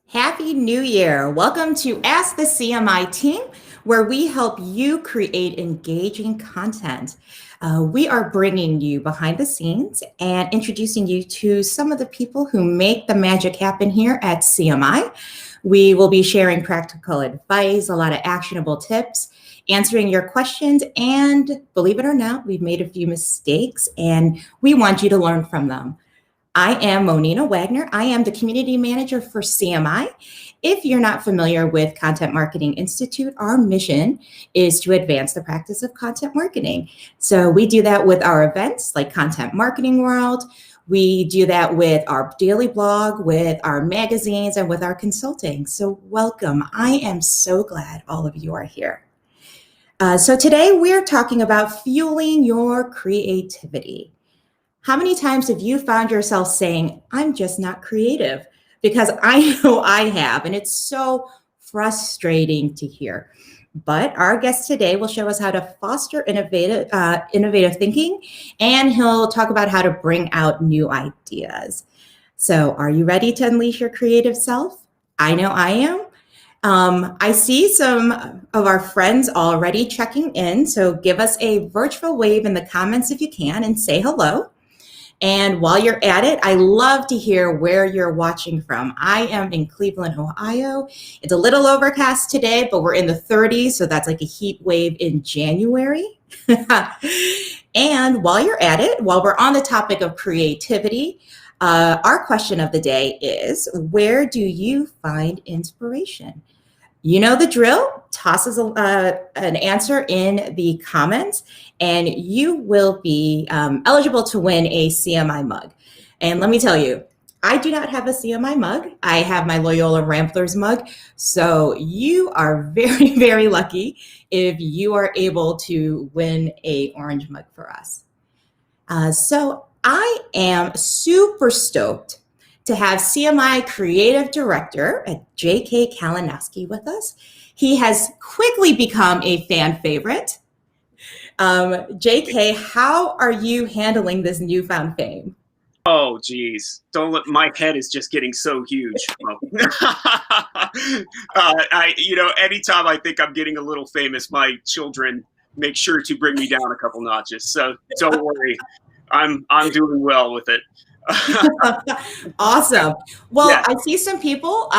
Happy New Year. Welcome to Ask the CMI Team, where we help you create engaging content. We are bringing you behind the scenes and introducing you to some of the people who make the magic happen here at CMI. We will be sharing practical advice, a lot of actionable tips, answering your questions, and believe it or not, we've made a few mistakes and we want you to learn from them. I am Monina Wagner. I am the community manager for CMI. If you're not familiar with Content Marketing Institute, our mission is to advance the practice of content marketing. So we do that with our events like Content Marketing World. We do that with our daily blog, with our magazines, and with our consulting. So welcome. I am so glad all of you are here. So today we're talking about fueling your creativity. How many times have you found yourself saying, I'm just not creative? Because I know I have, and it's so frustrating to hear. But our guest today will show us how to foster innovative thinking, and he'll talk about how to bring out new ideas. So are you ready to unleash your creative self? I know I am. I see some of our friends already checking in, so give us a virtual wave in the comments if you can and say hello. And while you're at it, I love to hear where you're watching from. I am in Cleveland, Ohio. It's a little overcast today, but we're in the 30s, so that's like a heat wave in January. And while you're at it, while we're on the topic of creativity, our question of the day is, where do you find inspiration? You know the drill. Toss us an answer in the comments, and you will be eligible to win a CMI mug. And let me tell you, I do not have a CMI mug. I have my Loyola Ramblers mug. So you are very, very lucky if you are able to win a orange mug for us. So I am super stoked to have CMI Creative Director J.K. Kalinowski with us. He has quickly become a fan favorite. J.K., how are you handling this newfound fame? Oh, geez. Don't let, my head is just getting so huge. Anytime I think I'm getting a little famous, my children make sure to bring me down a couple notches. So don't worry. I'm doing well with it. Awesome. Well, Yeah. I see some people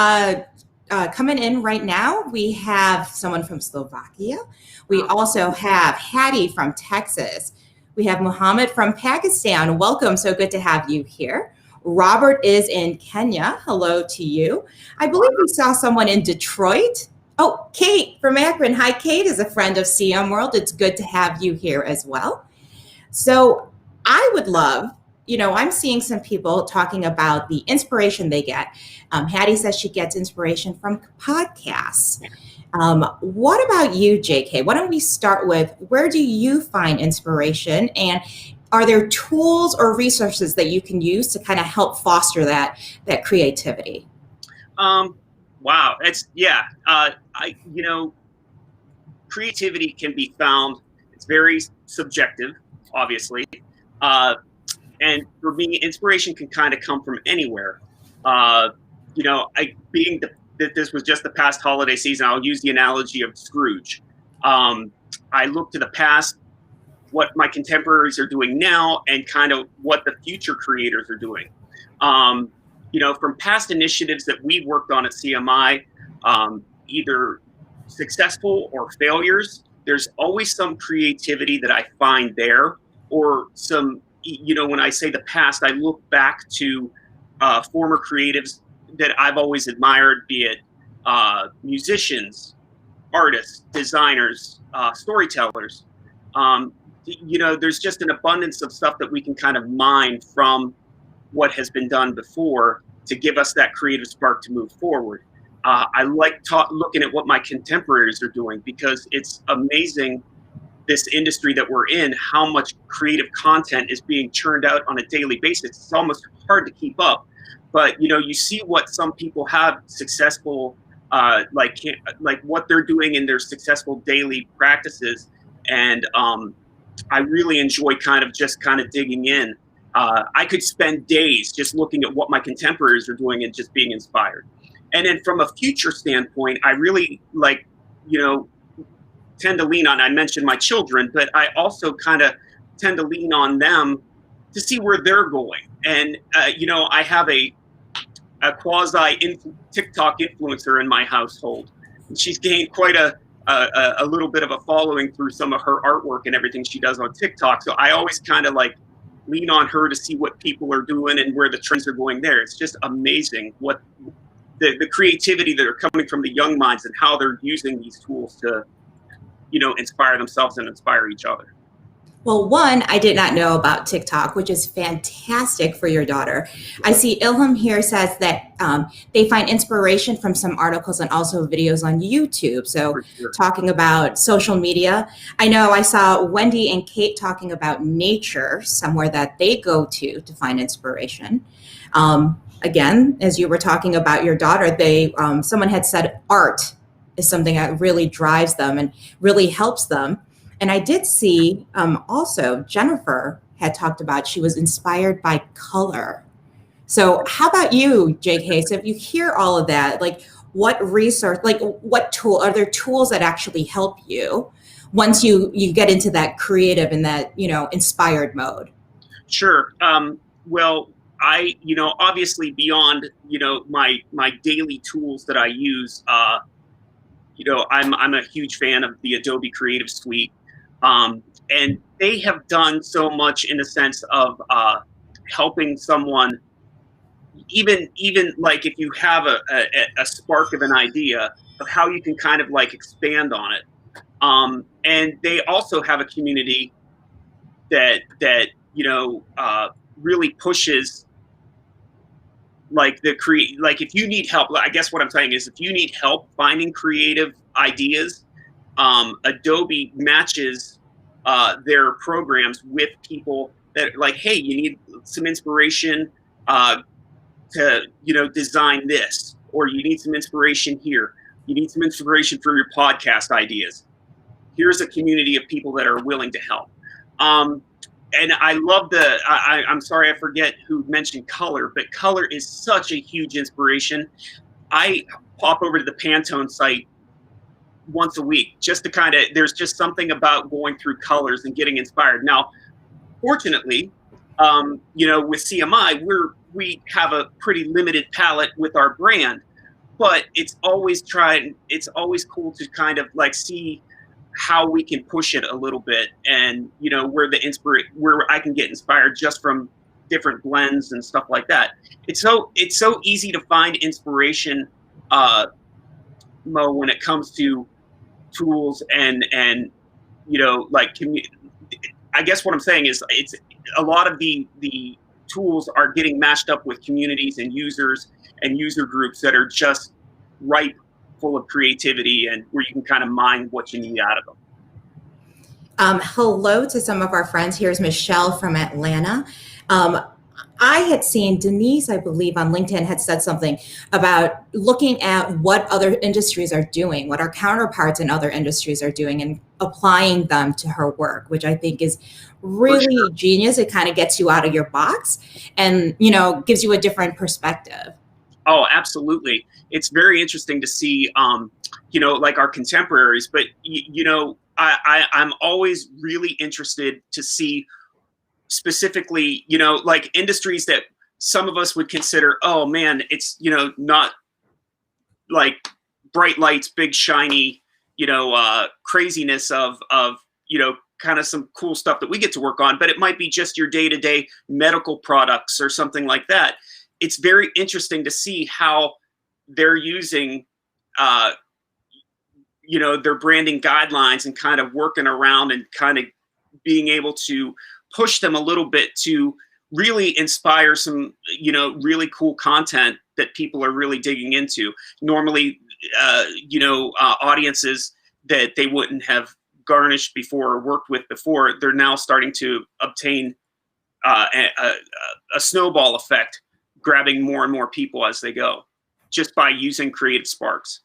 coming in right now. We have someone from Slovakia. We also have Hattie from Texas. We have Muhammad from Pakistan. Welcome. So good to have you here. Robert is in Kenya. Hello to you. I believe we saw someone in Detroit. Oh, Kate from Akron. Hi, Kate is a friend of CM World. It's good to have you here as well. So I would love, I'm seeing some people talking about the inspiration they get. Hattie says she gets inspiration from podcasts. What about you, JK? Why don't we start with, where do you find inspiration? And are there tools or resources that you can use to kind of help foster that creativity? Wow. Creativity can be found. It's very subjective, obviously. And for me, inspiration can kind of come from anywhere. That this was just the past holiday season, I'll use the analogy of Scrooge. I look to the past, what my contemporaries are doing now, and kind of what the future creators are doing. From past initiatives that we worked on at CMI, either successful or failures, there's always some creativity that I find there, or some, when I say the past, I look back to former creatives that I've always admired, be it musicians, artists, designers, storytellers. There's just an abundance of stuff that we can kind of mine from what has been done before to give us that creative spark to move forward. I like looking at what my contemporaries are doing, because it's amazing, this industry that we're in, how much creative content is being churned out on a daily basis. It's almost hard to keep up. But, you see what some people have successful, like what they're doing in their successful daily practices. And I really enjoy kind of digging in. I could spend days just looking at what my contemporaries are doing and just being inspired. And then from a future standpoint, I really tend to lean on, I mentioned my children, but I also kind of tend to lean on them to see where they're going. And, I have a quasi TikTok influencer in my household. And she's gained quite a little bit of a following through some of her artwork and everything she does on TikTok. So I always kind of like lean on her to see what people are doing and where the trends are going there. It's just amazing what the creativity that are coming from the young minds and how they're using these tools to, inspire themselves and inspire each other. Well, one, I did not know about TikTok, which is fantastic for your daughter. I see Ilham here says that they find inspiration from some articles and also videos on YouTube. So Sure. Talking about social media, I know I saw Wendy and Kate talking about nature, somewhere that they go to find inspiration. Again, as you were talking about your daughter, someone had said art is something that really drives them and really helps them. And I did see also Jennifer had talked about she was inspired by color. So how about you, JK? So if you hear all of that, like what resource, like what tool, are there tools that actually help you once you get into that creative and that, inspired mode? Sure. Well, I, obviously beyond, my daily tools that I use, I'm a huge fan of the Adobe Creative Suite. And they have done so much in the sense of helping someone, even like if you have a spark of an idea of how you can kind of like expand on it. And they also have a community that really pushes like like if you need help, I guess what I'm saying is if you need help finding creative ideas, Adobe matches their programs with people that like, hey, you need some inspiration to design this, or you need some inspiration here. You need some inspiration for your podcast ideas. Here's a community of people that are willing to help. And I love I'm sorry, I forget who mentioned color, but color is such a huge inspiration. I pop over to the Pantone site once a week just to there's just something about going through colors and getting inspired. Now, fortunately, with CMI, we have a pretty limited palette with our brand, but it's always cool to kind of like see how we can push it a little bit, and where I can get inspired just from different blends and stuff like that. It's so easy to find inspiration, Mo, when it comes to tools and I guess what I'm saying is it's a lot of the tools are getting mashed up with communities and users and user groups that are just ripe full of creativity and where you can kind of mine what you need out of them. Hello to some of our friends. Here's Michelle from Atlanta. I had seen Denise, I believe, on LinkedIn had said something about looking at what other industries are doing, what our counterparts in other industries are doing, and applying them to her work, which I think is really genius. It kind of gets you out of your box and, gives you a different perspective. Oh, absolutely. It's very interesting to see, like our contemporaries, but, I'm always really interested to see specifically, like industries that some of us would consider, oh man, it's, not like bright lights, big shiny, craziness of, kind of some cool stuff that we get to work on, but it might be just your day-to-day medical products or something like that. It's very interesting to see how they're using, their branding guidelines and kind of working around and kind of being able to push them a little bit to really inspire some, really cool content that people are really digging into. Normally, audiences that they wouldn't have garnished before or worked with before, they're now starting to obtain a snowball effect, grabbing more and more people as they go, just by using creative sparks.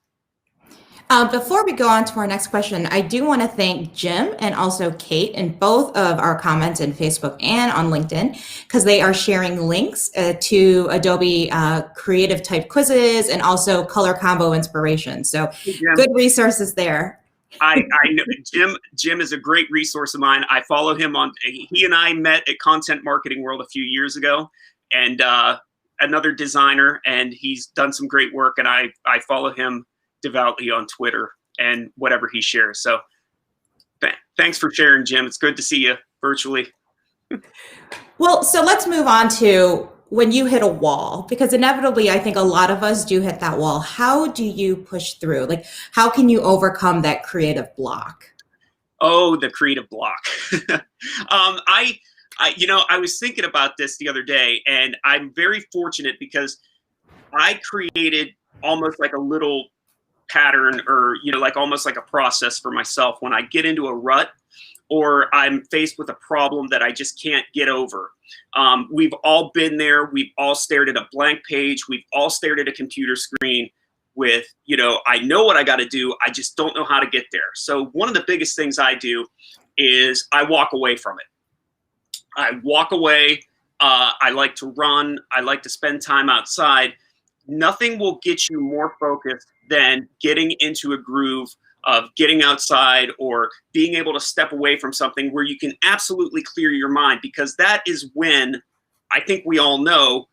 Before we go on to our next question, I do want to thank Jim and also Kate in both of our comments in Facebook and on LinkedIn, because they are sharing links to Adobe creative type quizzes and also color combo inspiration. So Hey, Jim. good resources there. I know Jim is a great resource of mine. I follow him he and I met at Content Marketing World a few years ago, and another designer, and he's done some great work, and I follow him devoutly on Twitter and whatever he shares. So thanks for sharing, Jim. It's good to see you virtually. Well, so let's move on to when you hit a wall, because inevitably I think a lot of us do hit that wall. How do you push through? Like, how can you overcome that creative block? Oh, the creative block. I was thinking about this the other day, and I'm very fortunate because I created almost like a little pattern, or like almost like a process for myself when I get into a rut or I'm faced with a problem that I just can't get over. We've all been there. We've all stared at a blank page. We've all stared at a computer screen with, I know what I got to do. I just don't know how to get there. So one of the biggest things I do is I walk away from it. I walk away. I like to run. I like to spend time outside. Nothing will get you more focused than getting into a groove of getting outside or being able to step away from something where you can absolutely clear your mind, because that is when I think we all know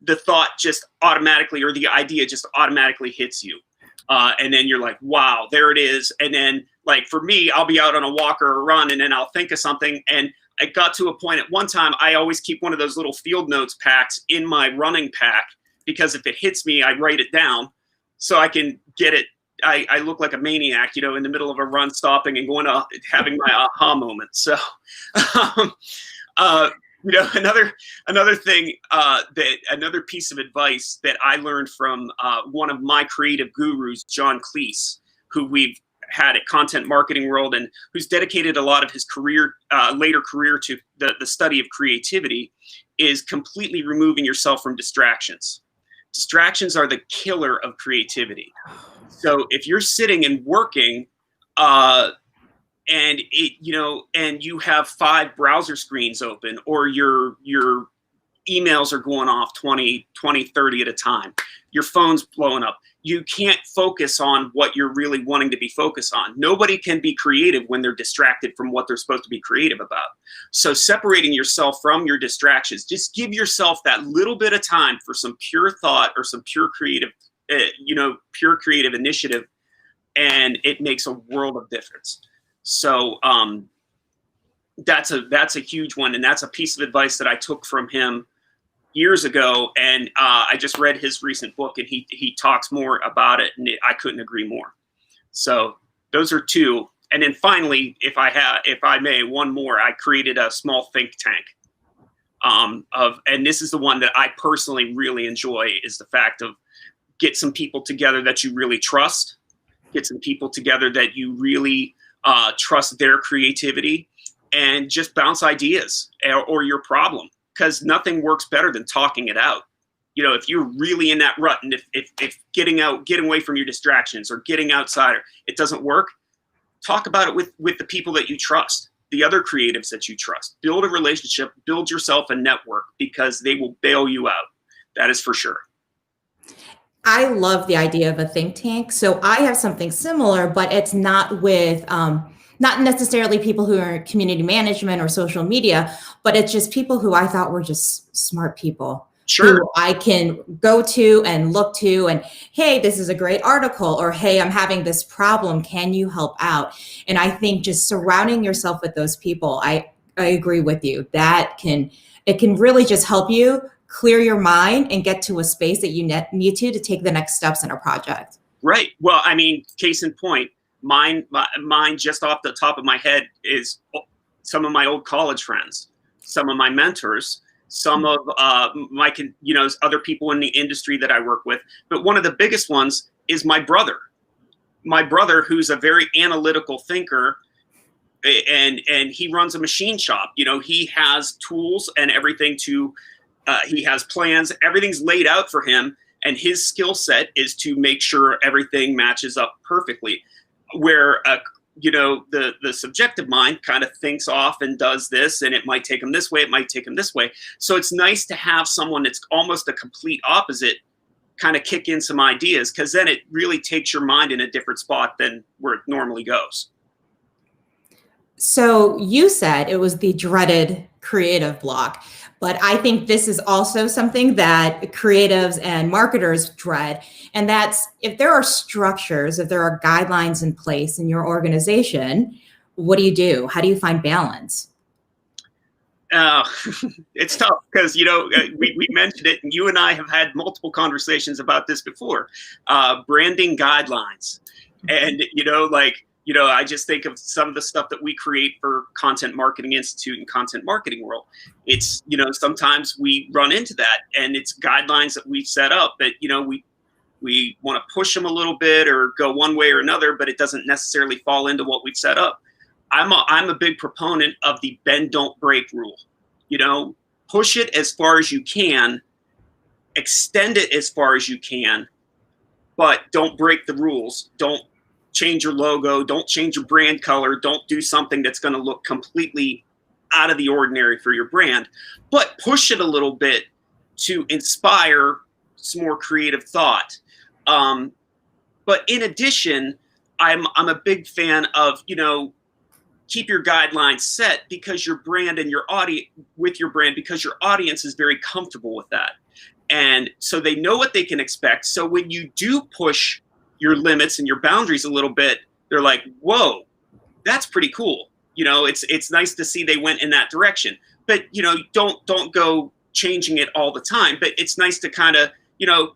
the thought just automatically, or the idea just automatically hits you. And then you're like, wow, there it is. And then like for me, I'll be out on a walk or a run, and then I'll think of something. And I got to a point at one time, I always keep one of those little field notes packs in my running pack, because if it hits me, I write it down so I can get it. I look like a maniac, in the middle of a run, stopping and going to having my aha moment. So, another thing, another piece of advice that I learned from one of my creative gurus, John Cleese, who we've had at Content Marketing World, and who's dedicated a lot of his career, later career, to the study of creativity, is completely removing yourself from distractions. Distractions are the killer of creativity. So if you're sitting and working, and you have 5 browser screens open, or your emails are going off 20, 30 at a time, your phone's blowing up, you can't focus on what you're really wanting to be focused on. Nobody can be creative when they're distracted from what they're supposed to be creative about. So separating yourself from your distractions, just give yourself that little bit of time for some pure thought or some pure creative initiative, and it makes a world of difference. So that's a huge one, and that's a piece of advice that I took from him years ago, and I just read his recent book, and he talks more about it, and I couldn't agree more. So those are 2. And then finally, if I may, one more. I created a small think tank. And this is the one that I personally really enjoy, is the fact of get some people together that you really trust, get some people together that you really trust their creativity, and just bounce ideas or your problem, because nothing works better than talking it out. If you're really in that rut, and if getting away from your distractions or getting outside, it doesn't work, talk about it with the people that you trust, the other creatives that you trust. Build a relationship, build yourself a network, because they will bail you out. That is for sure. I love the idea of a think tank. So I have something similar, but it's not with not necessarily people who are in community management or social media, but it's just people who I thought were just smart people. Sure. Who I can go to and look to, and hey, this is a great article, or hey, I'm having this problem, can you help out? And I think just surrounding yourself with those people, I agree with you, it can really just help you clear your mind and get to a space that you need to take the next steps in a project. Right. Well, I mean, case in point, mine just off the top of my head is some of my old college friends, some of my mentors, some of my other people in the industry that I work with. But one of the biggest ones is my brother. My brother, who's a very analytical thinker, and he runs a machine shop. He has tools and everything to. He has plans. Everything's laid out for him. and his skill set is to make sure everything matches up perfectly. Where the subjective mind kind of thinks off and does this, and it might take him this way, it might take him this way. So it's nice to have someone that's almost a complete opposite kind of kick in some ideas, because then it really takes your mind in a different spot than where it normally goes. So you said it was the dreaded creative block, but I think this is also something that creatives and marketers dread. And that's if there are structures, if there are guidelines in place in your organization, what do you do? How do you find balance? It's tough because, we mentioned it, and you and I have had multiple conversations about this before, branding guidelines. And, I just think of some of the stuff that we create for Content Marketing Institute and Content Marketing World. It's, sometimes we run into that, and it's guidelines that we've set up that, we want to push them a little bit or go one way or another, but it doesn't necessarily fall into what we've set up. I'm a big proponent of the bend, don't break rule. Push it as far as you can, extend it as far as you can, but don't break the rules. Don't change your logo. Don't change your brand color. Don't do something that's going to look completely out of the ordinary for your brand, but push it a little bit to inspire some more creative thought. But in addition, I'm a big fan of, keep your guidelines set because your brand and your audience because your audience is very comfortable with that. And so they know what they can expect. So when you do push your limits and your boundaries a little bit, they're like, whoa, that's pretty cool. It's nice to see they went in that direction, but don't go changing it all the time. But it's nice to kind of,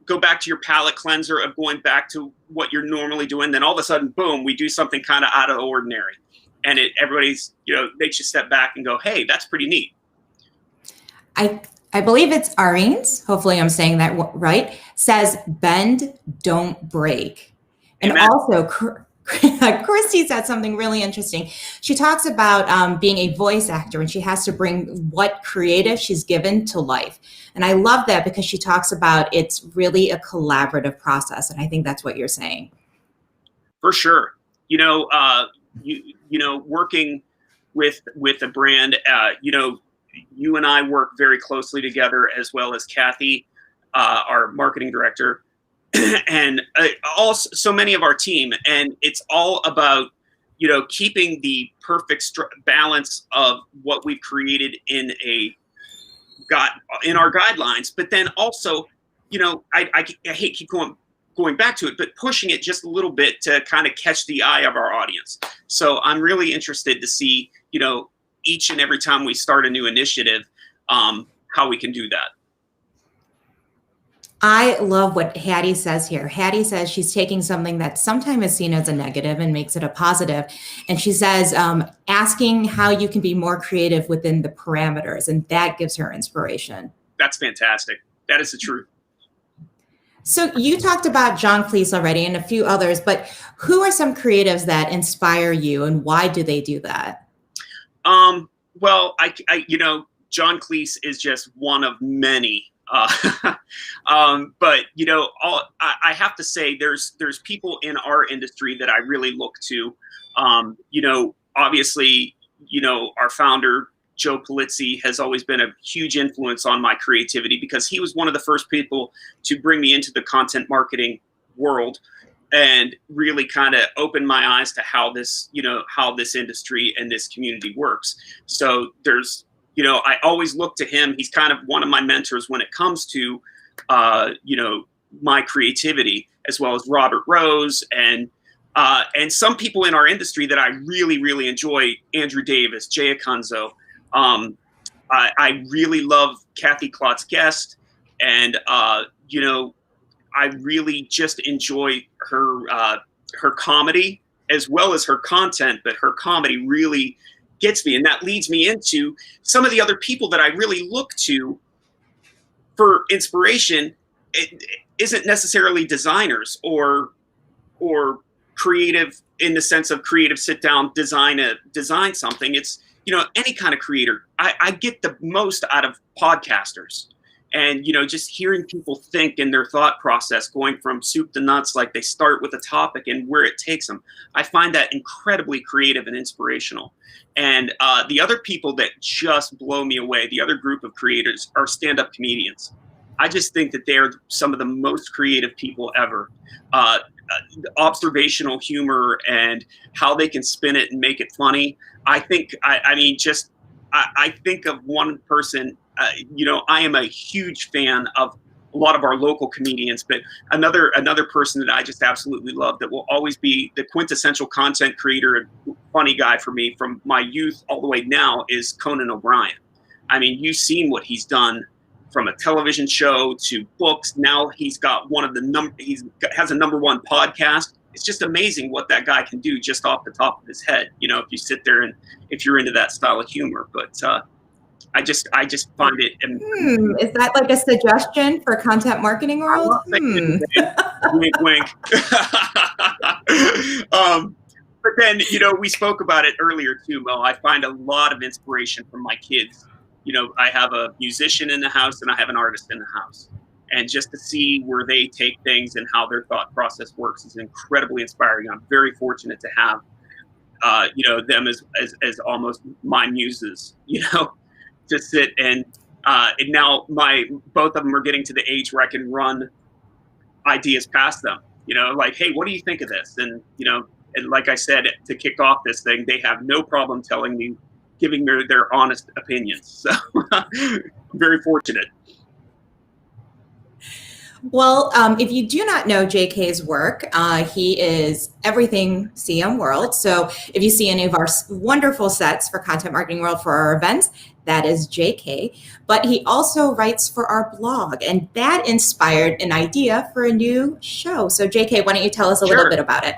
go back to your palate cleanser of going back to what you're normally doing. Then all of a sudden, boom, we do something kind of out of the ordinary. And everybody's, makes you step back and go, hey, that's pretty neat. I believe it's Arin's, hopefully I'm saying that right, says bend, don't break. And Amen. Also, Christy said something really interesting. She talks about being a voice actor, and she has to bring what creative she's given to life. And I love that because she talks about it's really a collaborative process. And I think that's what you're saying. For sure. Working with a brand, you and I work very closely together, as well as Kathy, our marketing director, and also so many of our team. And it's all about, keeping the perfect balance of what we've created in our guidelines. But then also, I hate keep going back to it, but pushing it just a little bit to kind of catch the eye of our audience. So I'm really interested to see, each and every time we start a new initiative, how we can do that. I love what Hattie says here. Hattie says she's taking something that sometimes is seen as a negative and makes it a positive. And she says, asking how you can be more creative within the parameters. And that gives her inspiration. That's fantastic. That is the truth. So you talked about John Cleese already and a few others, but who are some creatives that inspire you, and why do they do that? Well, John Cleese is just one of many. But I have to say, there's people in our industry that I really look to. Obviously, our founder, Joe Polizzi, has always been a huge influence on my creativity because he was one of the first people to bring me into the content marketing world and really kind of open my eyes to how this industry and this community works. So there's, I always look to him. He's kind of one of my mentors when it comes to, my creativity, as well as Robert Rose and some people in our industry that I really, really enjoy: Andrew Davis, Jay Akunzo. I really love Kathy Klotz-Guest, and I really just enjoy her comedy as well as her content, but her comedy really gets me, and that leads me into some of the other people that I really look to for inspiration. It isn't necessarily designers or creative in the sense of creative sit down design something. It's any kind of creator. I get the most out of podcasters And, just hearing people think in their thought process, going from soup to nuts, like they start with a topic and where it takes them. I find that incredibly creative and inspirational. And the other people that just blow me away, the other group of creators, are stand-up comedians. I just think that they're some of the most creative people ever. Observational humor and how they can spin it and make it funny. I think, I think of one person, I am a huge fan of a lot of our local comedians, but another person that I just absolutely love, that will always be the quintessential content creator and funny guy for me from my youth all the way now, is Conan O'Brien. I mean, you've seen what he's done from a television show to books. Now he's got has a #1 podcast. It's just amazing what that guy can do just off the top of his head, if you sit there and if you're into that style of humor. But I just find it. Is that like a suggestion for content marketing world? Wink, wink. But then, we spoke about it earlier too, Mo. I find a lot of inspiration from my kids. I have a musician in the house and I have an artist in the house. And just to see where they take things and how their thought process works is incredibly inspiring. I'm very fortunate to have, them as almost my muses, to sit and now both of them are getting to the age where I can run ideas past them, like, hey, what do you think of this? And, and like I said, to kick off this thing, they have no problem giving their honest opinions. So I'm very fortunate. Well, if you do not know JK's work, he is everything CM World. So if you see any of our wonderful sets for Content Marketing World for our events, that is JK. But he also writes for our blog, and that inspired an idea for a new show. So JK, why don't you tell us a little bit about it?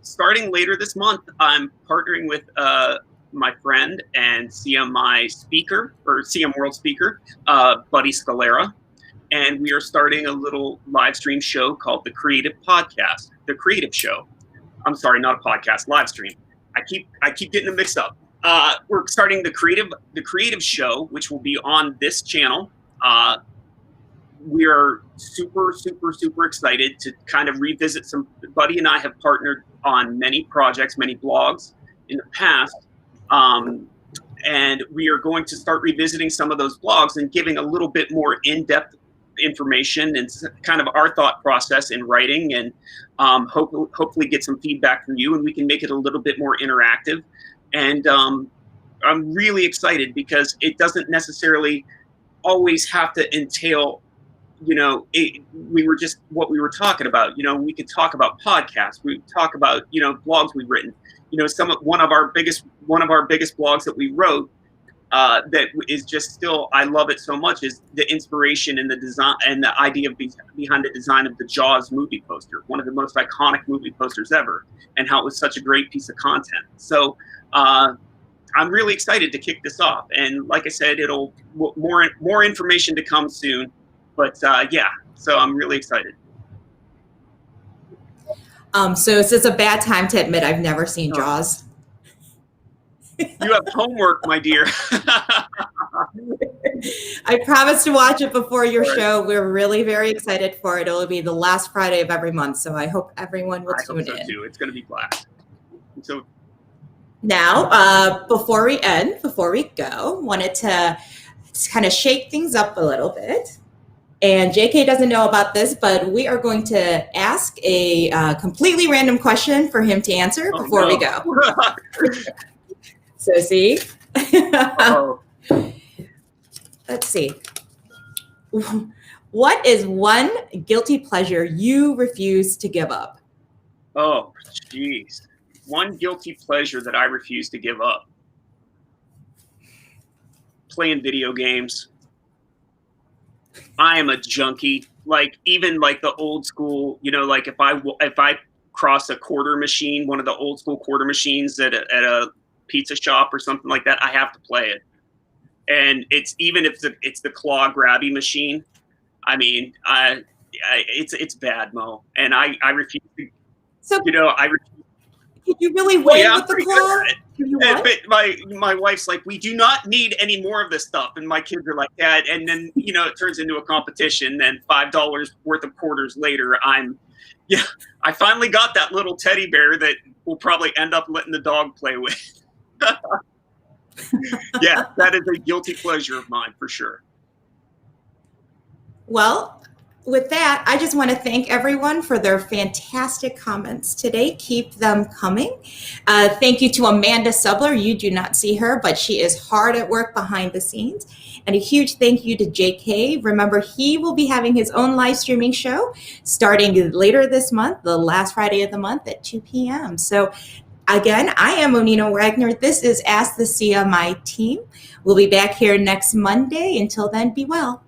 Starting later this month, I'm partnering with my friend and CMI speaker, or CM World speaker, Buddy Scalera. And we are starting a little live stream show called The Creative Podcast, The Creative Show. I'm sorry, not a podcast, live stream. I keep getting them mixed up. We're starting the creative show, which will be on this channel. We are super, super, super excited to kind of revisit Buddy and I have partnered on many projects, many blogs in the past. And we are going to start revisiting some of those blogs and giving a little bit more in-depth information and kind of our thought process in writing, and hopefully get some feedback from you, and we can make it a little bit more interactive. And I'm really excited because it doesn't necessarily always have to entail, what we were talking about. We could talk about podcasts, we talk about, blogs we've written. One of our biggest blogs that we wrote, that is just still, I love it so much, is the inspiration and the design and the idea behind the design of the Jaws movie poster, one of the most iconic movie posters ever, and how it was such a great piece of content. So I'm really excited to kick this off. And like I said, it'll more information to come soon. But so I'm really excited. So is this a bad time to admit I've never seen Jaws? You have homework, my dear. I promise to watch it before your show. We're really very excited for it. It'll be the last Friday of every month, so I hope everyone will tune in. Too. It's going to be blast. So now, before we go, wanted to kind of shake things up a little bit. And JK doesn't know about this, but we are going to ask a completely random question for him to answer before we go. So see, let's see. What is one guilty pleasure you refuse to give up? Oh, geez. One guilty pleasure that I refuse to give up. Playing video games. I am a junkie. Like, even like the old school, like if I cross a quarter machine, one of the old school quarter machines at a pizza shop or something like that, I have to play it. And it's even if it's the claw grabby machine. I mean, it's bad, Mo. And I refuse to. So I refuse. Can you really Well, win yeah, I'm with the pretty good claw? at it. Can you win? But my wife's like, we do not need any more of this stuff, and my kids are like, Dad. And then it turns into a competition. And $5 worth of quarters later, yeah, I finally got that little teddy bear that we'll probably end up letting the dog play with. Yeah, that is a guilty pleasure of mine for sure. Well, with that, I just want to thank everyone for their fantastic comments today. Keep them coming. Thank you to Amanda Subler. You do not see her, but she is hard at work behind the scenes. And a huge thank you to JK. Remember, he will be having his own live streaming show starting later this month, the last Friday of the month at 2 p.m. So again, I am Onina Wagner. This is Ask the CMI Team. We'll be back here next Monday. Until then, be well.